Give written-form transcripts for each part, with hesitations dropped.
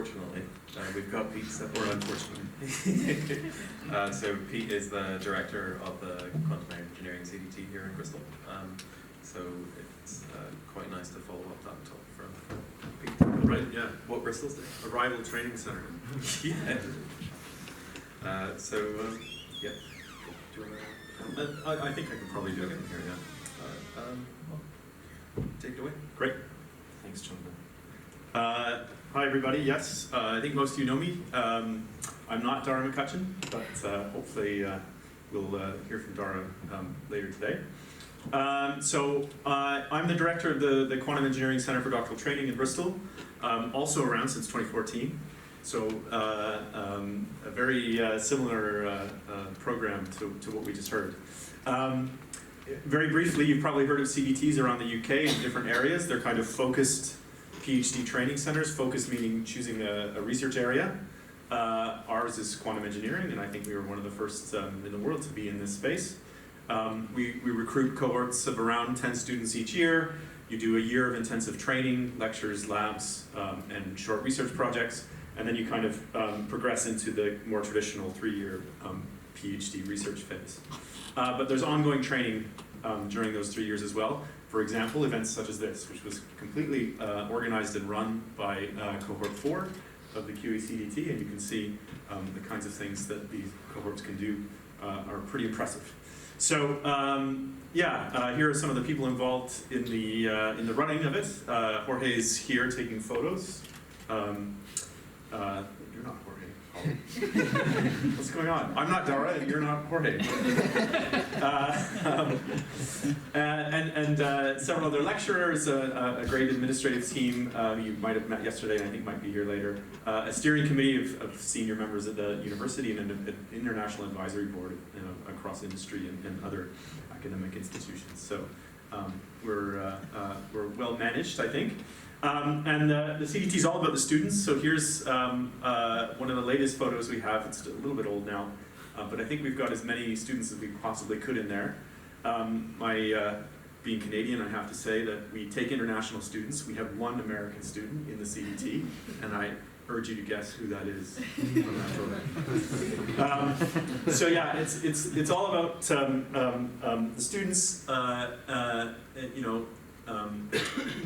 fortunately, we've got Pete or unfortunately. So Pete is the director of the Quantum Engineering CDT here in Bristol. So it's quite nice to follow up that talk from Pete. Right, yeah. What Bristol's doing. A rival training center. Yeah. Yeah. Do you want I think I can probably do it in here, yeah. take it away? Great. Thanks, Jonathan. Hi, everybody. Yes, I think most of you know me. I'm not Dara McCutcheon, but hopefully we'll hear from Dara later today. I'm the director of the Quantum Engineering Center for Doctoral Training in Bristol, also around since 2014. So a very similar program to what we just heard. Very briefly, you've probably heard of CDTs around the UK in different areas. They're kind of focused PhD training centers, focused meaning choosing a research area. Ours is quantum engineering, and I think we were one of the first in the world to be in this space. We recruit cohorts of around 10 students each year. You do a year of intensive training, lectures, labs, and short research projects, and then you kind of progress into the more traditional 3-year PhD research phase. But there's ongoing training during those 3 years as well. For example, events such as this, which was completely organized and run by Cohort 4 of the QE-CDT, and you can see the kinds of things that these cohorts can do are pretty impressive. So here are some of the people involved in the running of it. Jorge is here taking photos. You're not Jorge. What's going on? I'm not Dara, and you're not Jorge. And several other lecturers, a great administrative team you might have met yesterday, and I think might be here later. A steering committee of senior members at the university, and an international advisory board across industry and other academic institutions. So we're well managed, I think. And the CDT is all about the students. So here's one of the latest photos we have. It's a little bit old now, but I think we've got as many students as we possibly could in there. Being Canadian, I have to say that we take international students. We have one American student in the CDT, and I urge you to guess who that is from that photo. So yeah, it's all about the students.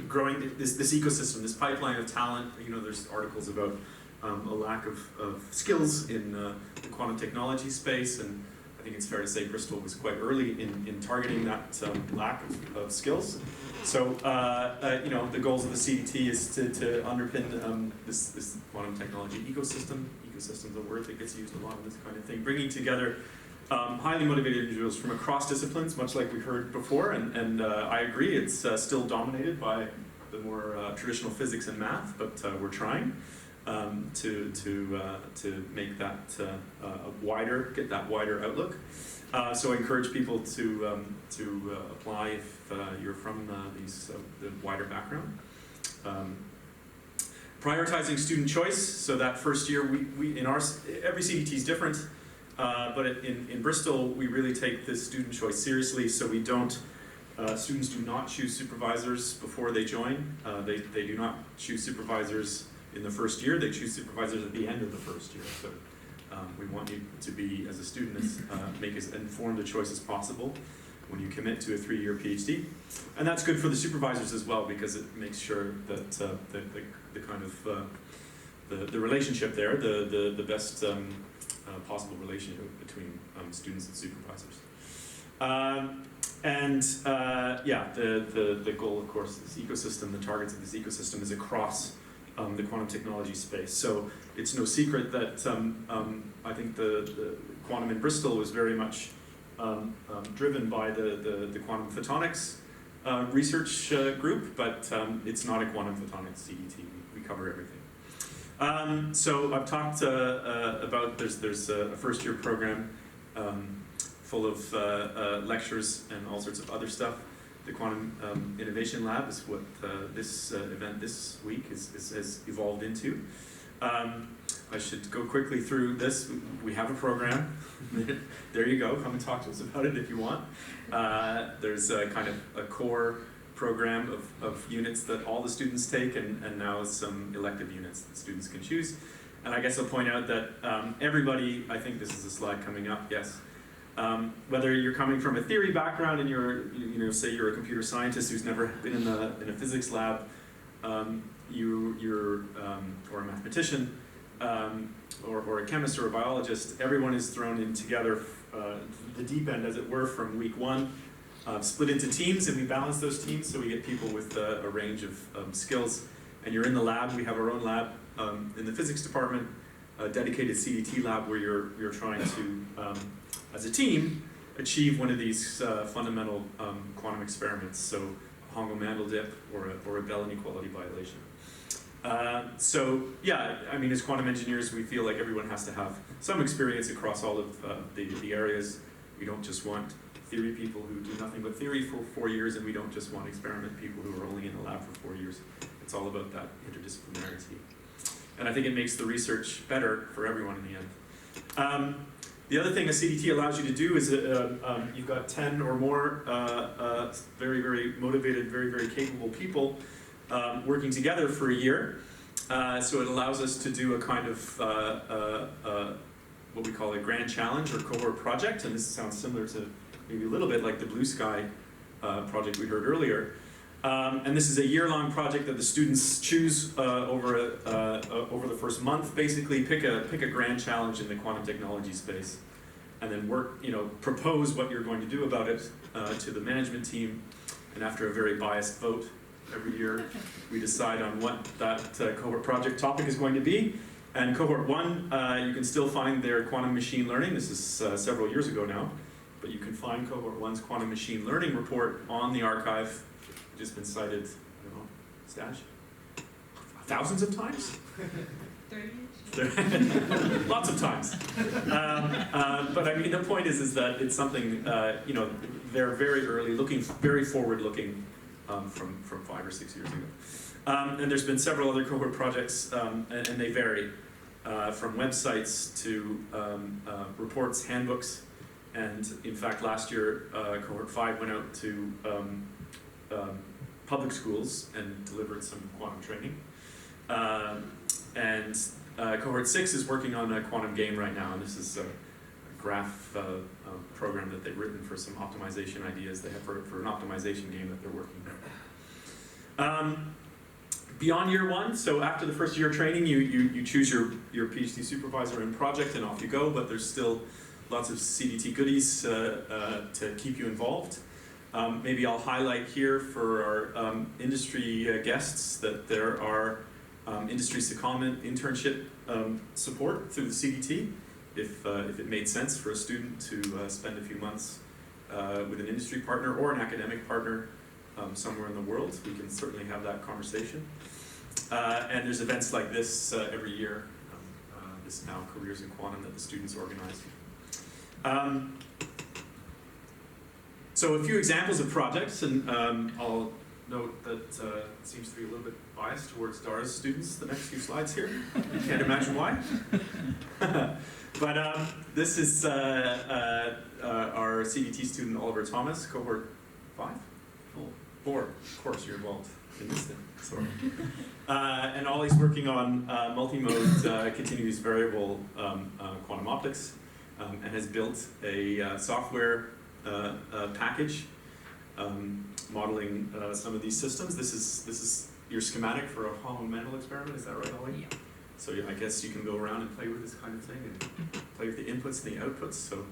Growing this ecosystem, this pipeline of talent. There's articles about a lack of skills in the quantum technology space, and I think it's fair to say Bristol was quite early in targeting that lack of skills. So the goals of the CDT is to underpin this quantum technology ecosystem. Ecosystem's a word that gets used a lot in this kind of thing, bringing together highly motivated individuals from across disciplines, much like we heard before, and I agree, it's still dominated by the more traditional physics and math, but we're trying to make that get that wider outlook. So I encourage people to apply if you're from the wider background. Prioritizing student choice. So that first year, every CDT is different. But in Bristol, we really take this student choice seriously, so we don't, students do not choose supervisors before they join. They do not choose supervisors in the first year, they choose supervisors at the end of the first year. So we want you to be, as a student, make as informed a choice as possible when you commit to a 3-year PhD. And that's good for the supervisors as well, because it makes sure that the kind of, the relationship there, the best possible relationship between students and supervisors. The goal, of course, this ecosystem, the targets of this ecosystem is across the quantum technology space. So it's no secret that I think the quantum in Bristol was very much driven by the quantum photonics research group, but it's not a quantum photonics CDT. We cover everything. So I've talked about there's a first-year program full of lectures and all sorts of other stuff. The Quantum Innovation Lab is what this event this week has evolved into. I should go quickly through this. We have a program. There you go. Come and talk to us about it if you want. There's a kind of a core program of units that all the students take, and now some elective units that students can choose. And I guess I'll point out that everybody, I think this is a slide coming up, yes. Whether you're coming from a theory background and say you're a computer scientist who's never been in a physics lab, you're or a mathematician, or a chemist or a biologist, everyone is thrown in together, the deep end as it were, from week one, split into teams, and we balance those teams so we get people with a range of skills. And you're in the lab. We have our own lab in the physics department, a dedicated CDT lab where you're trying to, as a team, achieve one of these fundamental quantum experiments. So a Hongo-Mandel dip or a Bell inequality violation. So yeah, I mean, as quantum engineers, we feel like everyone has to have some experience across all of the areas. We don't just want theory people who do nothing but theory for 4 years, and we don't just want experiment people who are only in the lab for 4 years. It's all about that interdisciplinarity. And I think it makes the research better for everyone in the end. The other thing a CDT allows you to do is you've got 10 or more very, very motivated, very, very capable people working together for a year. So it allows us to do a kind of what we call a grand challenge or cohort project. And this sounds similar to maybe a little bit like the Blue Sky project we heard earlier. And this is a year-long project that the students choose over the first month. Basically, pick a grand challenge in the quantum technology space, and then propose what you're going to do about it to the management team. And after a very biased vote every year, we decide on what that cohort project topic is going to be. And cohort 1, you can still find their quantum machine learning. This is several years ago now, but you can find cohort 1's quantum machine learning report on the archive. Just been cited, I don't know, Stash? Thousands of times? 30. Lots of times. But I mean, the point is that it's something, they're very early, very forward-looking from 5 or 6 years ago. And there's been several other cohort projects, and they vary from websites to reports, handbooks, and in fact, last year, cohort 5 went out to public schools and delivered some quantum training. And cohort 6 is working on a quantum game right now, and this is a graph program that they've written for some optimization ideas they have for an optimization game that they're working on. Beyond year 1, so after the first year of training, you choose your PhD supervisor and project, and off you go, but there's still lots of CDT goodies to keep you involved. Maybe I'll highlight here for our industry guests that there are industry secondment internship support through the CDT. If it made sense for a student to spend a few months with an industry partner or an academic partner somewhere in the world, we can certainly have that conversation. And there's events like this every year, this now Careers in Quantum that the students organize. So a few examples of projects, and I'll note that it seems to be a little bit biased towards Dara's students, the next few slides here. Can't imagine why. But this is our CDT student, Oliver Thomas, cohort 5? 4. Of course, you're involved in this thing. Sorry. And Ollie's working on multi-mode continuous variable quantum optics and has built a software package modeling some of these systems. This is your schematic for a Hongo-Mandel experiment. Is that right, Ollie? Yeah. So I guess you can go around and play with this kind of thing and play with the inputs and the outputs. So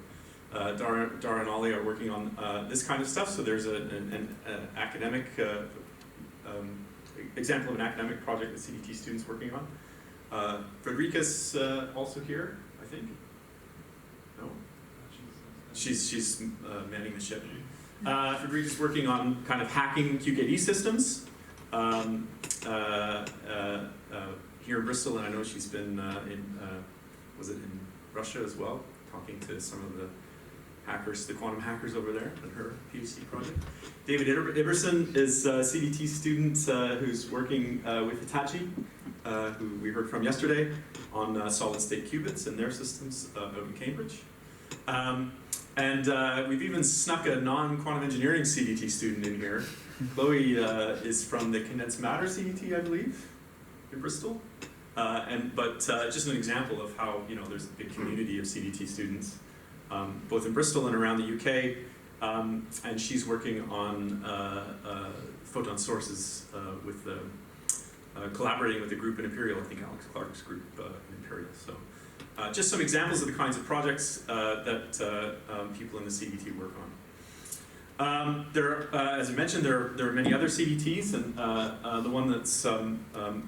Dara and Ollie are working on this kind of stuff. So there's an academic example of an academic project that CDT students working on. Frederica's also here, I think. No, she's manning the ship. Frederica's working on kind of hacking QKD systems here in Bristol, and I know she's been was it in Russia as well, talking to some of the hackers, the quantum hackers over there in her PhD project. David Iverson is a CDT student who's working with Hitachi, who we heard from yesterday, on solid-state qubits and their systems out in Cambridge. And we've even snuck a non-quantum engineering CDT student in here, Chloe is from the Condensed Matter CDT, I believe, in Bristol. But just an example of how, you know, there's a big community of CDT students, both in Bristol and around the UK. And she's working on photon sources with the collaborating with a group in Imperial, I think Alex Clark's group in Imperial. So just some examples of the kinds of projects that people in the CDT work on. As I mentioned, there are many other CDTs, and the one that's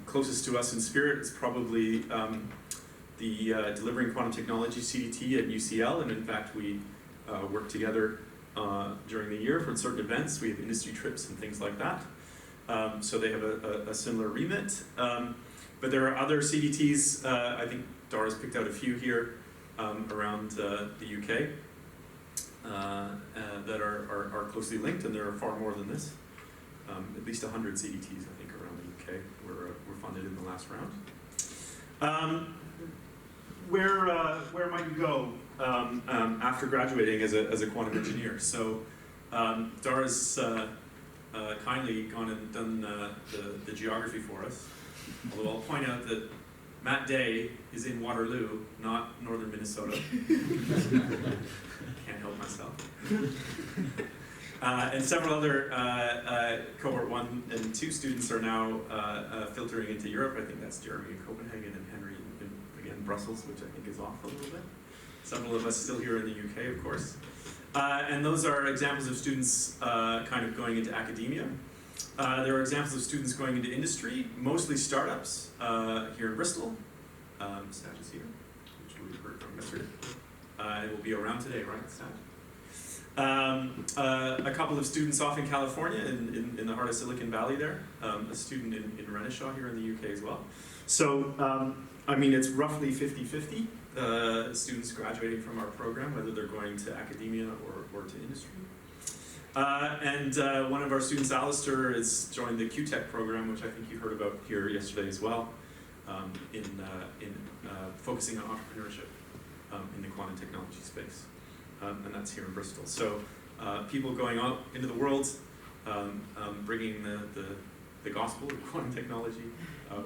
closest to us in spirit is probably the Delivering Quantum Technology CDT at UCL, and in fact we work together during the year for certain events. We have industry trips and things like that. So they have a similar remit. But there are other CDTs, I think Dara's picked out a few here around the UK that are closely linked, and there are far more than this. At least 100 CDTs, I think, around the UK were funded in the last round. Where might you go after graduating as a quantum engineer? So Dara's kindly gone and done the geography for us. Although I'll point out that Matt Day is in Waterloo, not northern Minnesota. Can't help myself. And several other Cohort 1 and 2 students are now filtering into Europe. I think that's Jeremy in Copenhagen and Henry in Brussels, which I think is off a little bit. Several of us still here in the UK, of course. And those are examples of students kind of going into academia. There are examples of students going into industry, mostly startups here in Bristol. Staj is here, which we heard from yesterday. It will be around today, right, Staj? A couple of students off in California, in the heart of Silicon Valley there. A student in Renishaw here in the UK as well. So, I mean, it's roughly 50-50 students graduating from our program, whether they're going to academia or to industry. And one of our students, Alistair, has joined the QTech program, which I think you heard about here yesterday as well, in focusing on entrepreneurship in the quantum technology space. And that's here in Bristol. So people going out into the world, bringing the gospel of quantum technology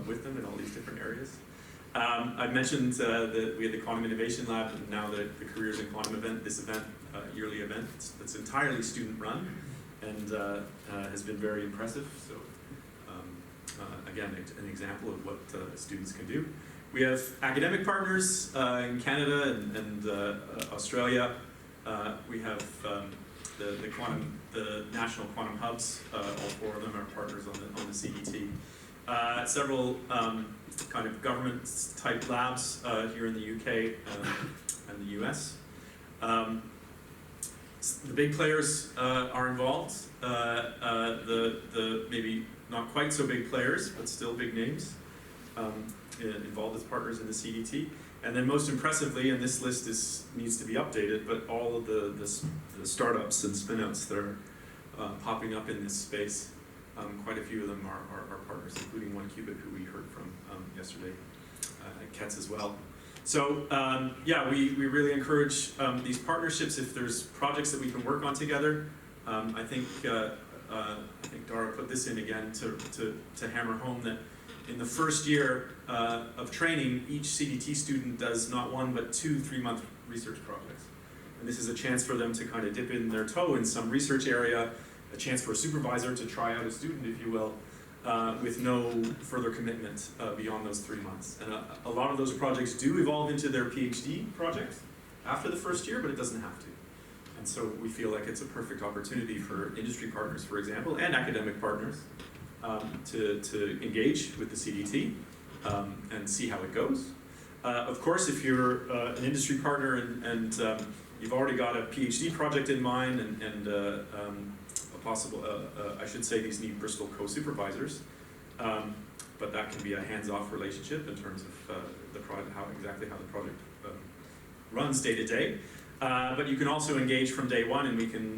with them in all these different areas. I mentioned that we had the Quantum Innovation Lab, and now the Careers in Quantum event, this event, yearly event, that's entirely student-run, and has been very impressive. So, again, an example of what students can do. We have academic partners in Canada and Australia. We have the national quantum hubs. All 4 of them are partners on the CDT. Several kind of government-type labs here in the UK and the US. The big players are involved. The maybe not quite so big players, but still big names involved as partners in the CDT. And then most impressively, and this list needs to be updated, but all of the startups and spin-outs that are popping up in this space, quite a few of them are partners, including One Qubit, who we heard from yesterday, at KETS as well. So yeah, we really encourage these partnerships. If there's projects that we can work on together, I think Dara put this in again to hammer home that in the first year of training, each CDT student does not 1 but 2 3-month research projects. And this is a chance for them to kind of dip in their toe in some research area, a chance for a supervisor to try out a student, if you will, with no further commitment beyond those 3 months. And a lot of those projects do evolve into their PhD projects after the first year, but it doesn't have to. And so we feel like it's a perfect opportunity for industry partners, for example, and academic partners to engage with the CDT and see how it goes. Of course, if you're an industry partner and you've already got a PhD project in mind and possible, I should say these need Bristol co-supervisors, but that can be a hands-off relationship in terms of the project, how the project runs day to day. But you can also engage from day one, and we can,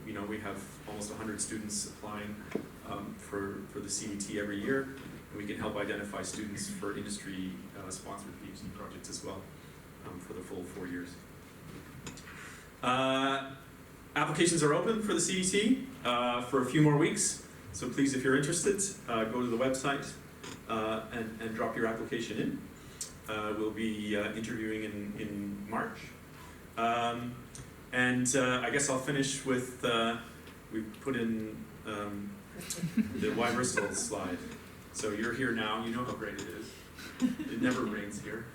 we have almost 100 students applying for the CDT every year, and we can help identify students for industry sponsored PhD projects as well for the full 4 years. applications are open for the CDT for a few more weeks. So please, if you're interested, go to the website and drop your application in. We'll be interviewing in March. I guess I'll finish with, we put in the Why Bristol slide. So you're here now, you know how great it is. It never rains here.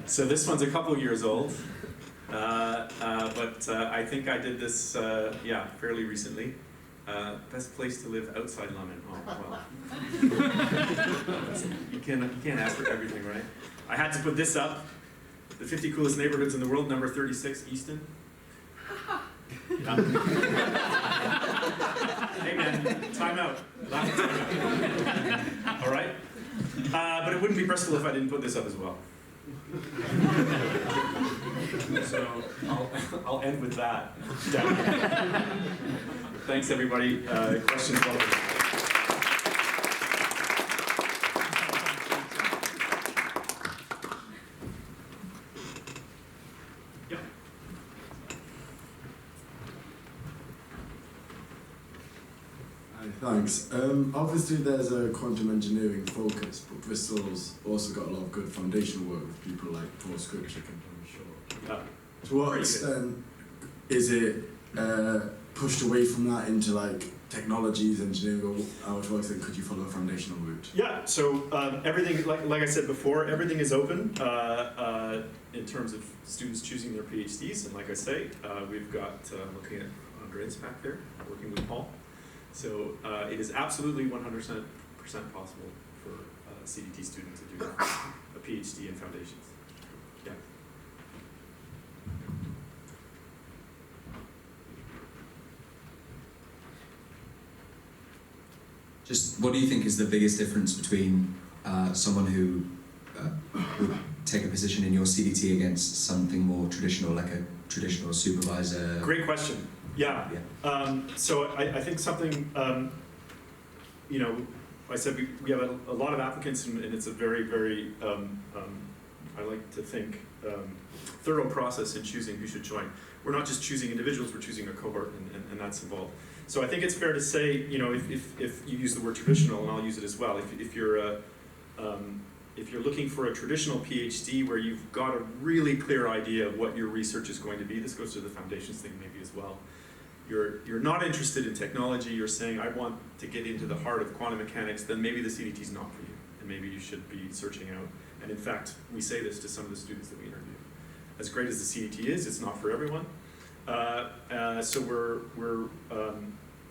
So this one's a couple years old, but I think I did this, fairly recently. Best place to live outside London. Oh, well. You can't ask for everything, right? I had to put this up. The 50 coolest neighborhoods in the world, number 36, Easton. Hey man, time out. All right? But it wouldn't be Bristol if I didn't put this up as well. So I'll end with that. Thanks everybody. Questions? Welcome. Thanks. Obviously there's a quantum engineering focus, but Bristol's also got a lot of good foundational work with people like Paul Scripture, I'm sure. Yeah. To what extent is it pushed away from that into like technologies, engineering, or how it works, and could you follow a foundational route? Yeah, so everything, like I said before, everything is open in terms of students choosing their PhDs, and like I say, we've got, looking at Andreas back there, working with Paul. So it is absolutely 100% possible for a CDT student to do a PhD in foundations. Yeah. Just what do you think is the biggest difference between someone who would take a position in your CDT against something more traditional, like a traditional supervisor? Great question. Yeah. So I think something, I said we have a lot of applicants, and it's a very, very, I like to think, thorough process in choosing who should join. We're not just choosing individuals, we're choosing a cohort, and that's involved. So I think it's fair to say, if you use the word traditional, and I'll use it as well, if you're looking for a traditional PhD where you've got a really clear idea of what your research is going to be, this goes to the foundations thing maybe as well. You're not interested in technology, you're saying, I want to get into the heart of quantum mechanics, then maybe the CDT is not for you, and maybe you should be searching out. And in fact, we say this to some of the students that we interview. As great as the CDT is, it's not for everyone. So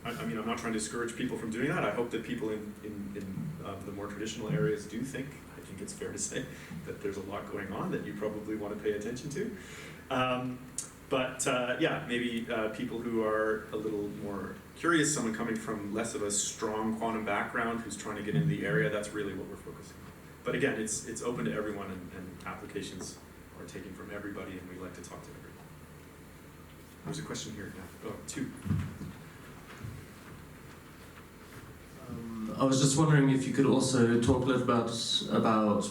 I'm not trying to discourage people from doing that. I hope that people in the more traditional areas do think, I think it's fair to say, that there's a lot going on that you probably want to pay attention to. Maybe people who are a little more curious, someone coming from less of a strong quantum background who's trying to get into the area, that's really what we're focusing on. But again, it's open to everyone, and applications are taken from everybody, and we like to talk to everyone. There's a question here. Yeah. Oh, two. I was just wondering if you could also talk a little about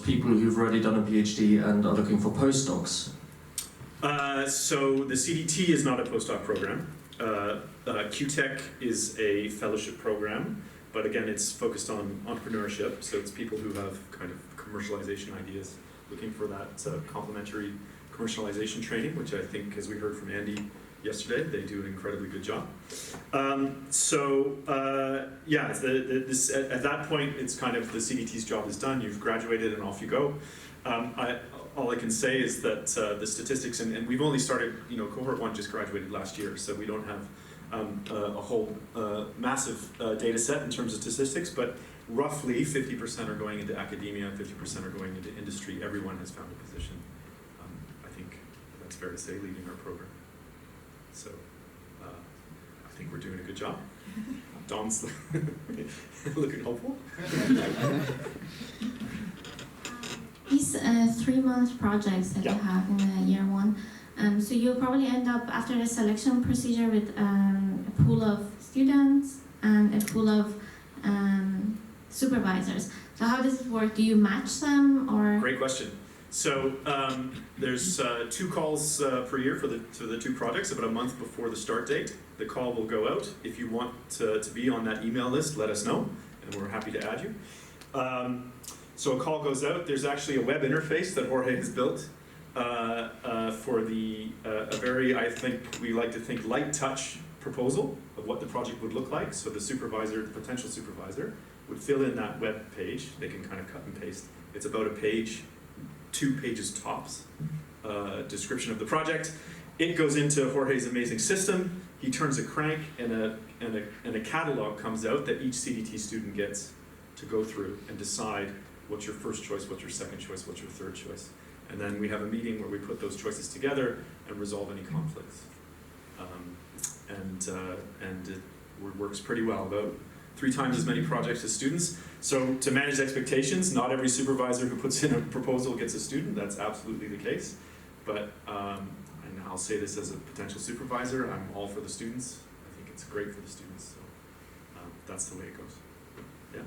people who've already done a PhD and are looking for postdocs. So the CDT is not a postdoc program. QTech is a fellowship program, but again, it's focused on entrepreneurship. So it's people who have kind of commercialization ideas, looking for that complementary commercialization training, which I think, as we heard from Andy yesterday, they do an incredibly good job. At that point, it's kind of the CDT's job is done. You've graduated and off you go. All I can say is that the statistics, and we've only started, Cohort 1 just graduated last year, so we don't have a whole massive data set in terms of statistics, but roughly 50% are going into academia, 50% are going into industry. Everyone has found a position. I think that's fair to say, leading our program. So I think we're doing a good job. Dom's looking hopeful. These 3-month projects that you have in the year 1, so you'll probably end up after the selection procedure with a pool of students and a pool of supervisors. So how does it work? Do you match them, or? Great question. So there's 2 calls per year for the 2 projects, about a month before the start date. The call will go out. If you want to be on that email list, let us know, and we're happy to add you. So a call goes out. There's actually a web interface that Jorge has built for a very, I think, we like to think, light touch proposal of what the project would look like. So the supervisor, the potential supervisor, would fill in that web page. They can kind of cut and paste. It's about a page, 2 pages tops, description of the project. It goes into Jorge's amazing system. He turns a crank, and a catalog comes out that each CDT student gets to go through and decide what's your first choice, what's your second choice, what's your third choice. And then we have a meeting where we put those choices together and resolve any conflicts. And it works pretty well. About 3 times as many projects as students. So to manage expectations, not every supervisor who puts in a proposal gets a student. That's absolutely the case. But, and I'll say this as a potential supervisor, I'm all for the students. I think it's great for the students. So that's the way it goes. Yeah.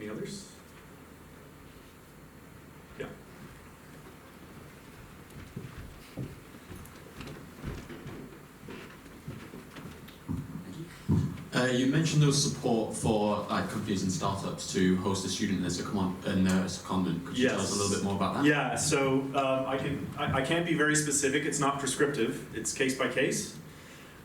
Any others? Yeah. You mentioned there was support for companies and startups to host a student as a secondment. Could you tell us a little bit more about that? Yeah, so I can't be very specific. It's not prescriptive. It's case by case.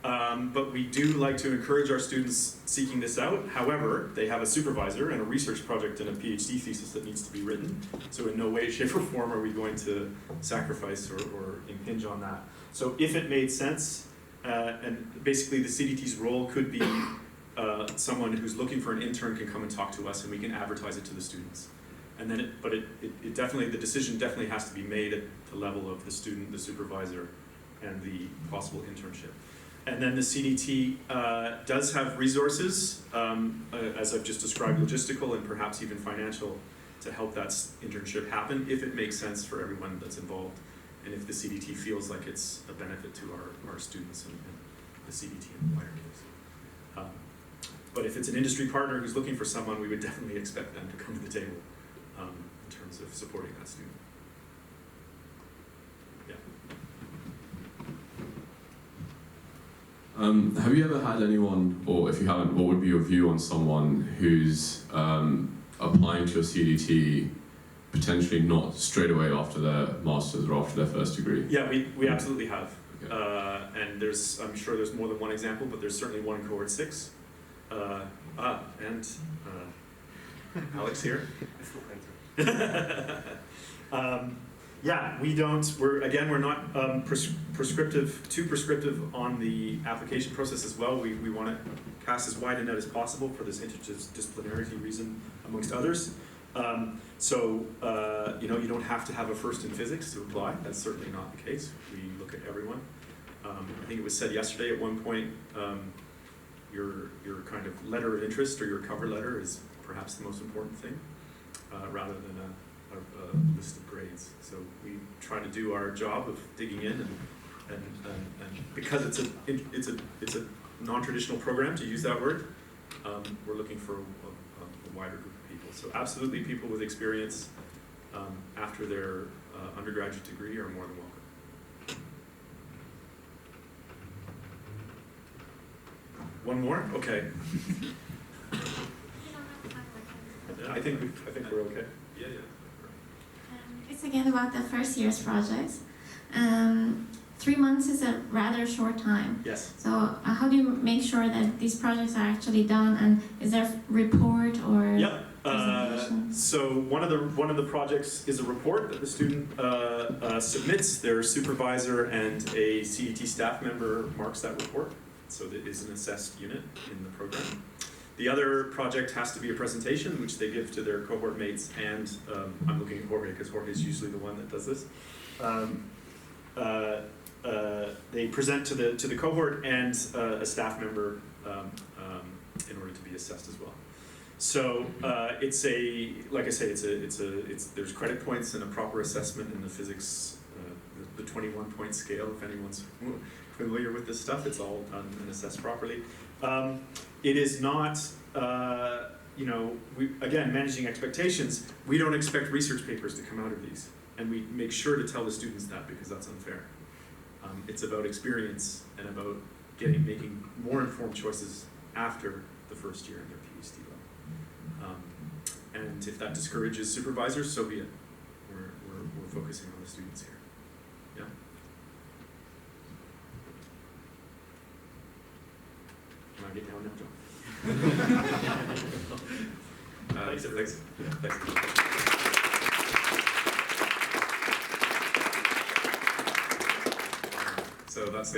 But we do like to encourage our students seeking this out. However, they have a supervisor and a research project and a PhD thesis that needs to be written. So in no way, shape, or form are we going to sacrifice or impinge on that. So if it made sense, and basically the CDT's role could be someone who's looking for an intern can come and talk to us, and we can advertise it to the students. And then, it definitely, the decision definitely has to be made at the level of the student, the supervisor, and the possible internship. And then the CDT does have resources, as I've just described, logistical and perhaps even financial, to help that internship happen if it makes sense for everyone that's involved, and if the CDT feels like it's a benefit to our students and the CDT employer. But if it's an industry partner who's looking for someone, we would definitely expect them to come to the table in terms of supporting that student. Yeah. Have you ever had anyone, or if you haven't, what would be your view on someone who's applying to your CDT potentially not straight away after their master's or after their first degree? Yeah, we absolutely have. Okay. And I'm sure there's more than one example, but there's certainly one in Cohort 6. And Alex here. Yeah, we're not too prescriptive on the application process as well. We want to cast as wide a net as possible for this interdisciplinarity reason, amongst others. You don't have to have a first in physics to apply. That's certainly not the case. We look at everyone. I think it was said yesterday at one point, your kind of letter of interest or your cover letter is perhaps the most important thing, rather than a list of grades. So we try to do our job of digging in, and because it's a non-traditional program, to use that word, we're looking for a wider group of people. So absolutely, people with experience after their undergraduate degree are more than welcome. One more? Okay. I think we're okay. Yeah. It's again about the first year's projects. 3 months is a rather short time. Yes. So how do you make sure that these projects are actually done, and is there a report or Yep. presentation? So one of the projects is a report that the student submits. Their supervisor and a CDT staff member marks that report. So that is an assessed unit in the program. The other project has to be a presentation, which they give to their cohort mates, and I'm looking at Jorge because Jorge is usually the one that does this. They present to the cohort and a staff member in order to be assessed as well. So it's there's credit points and a proper assessment in the physics, the 21-point scale. If anyone's familiar with this stuff, it's all done and assessed properly. It is not again, managing expectations, we don't expect research papers to come out of these. And we make sure to tell the students that because that's unfair. It's about experience and about making more informed choices after the first year in their PhD level. And if that discourages supervisors, so be it. We're focusing on the students here. Yeah? Can I get down now, John? Thanks. So that's the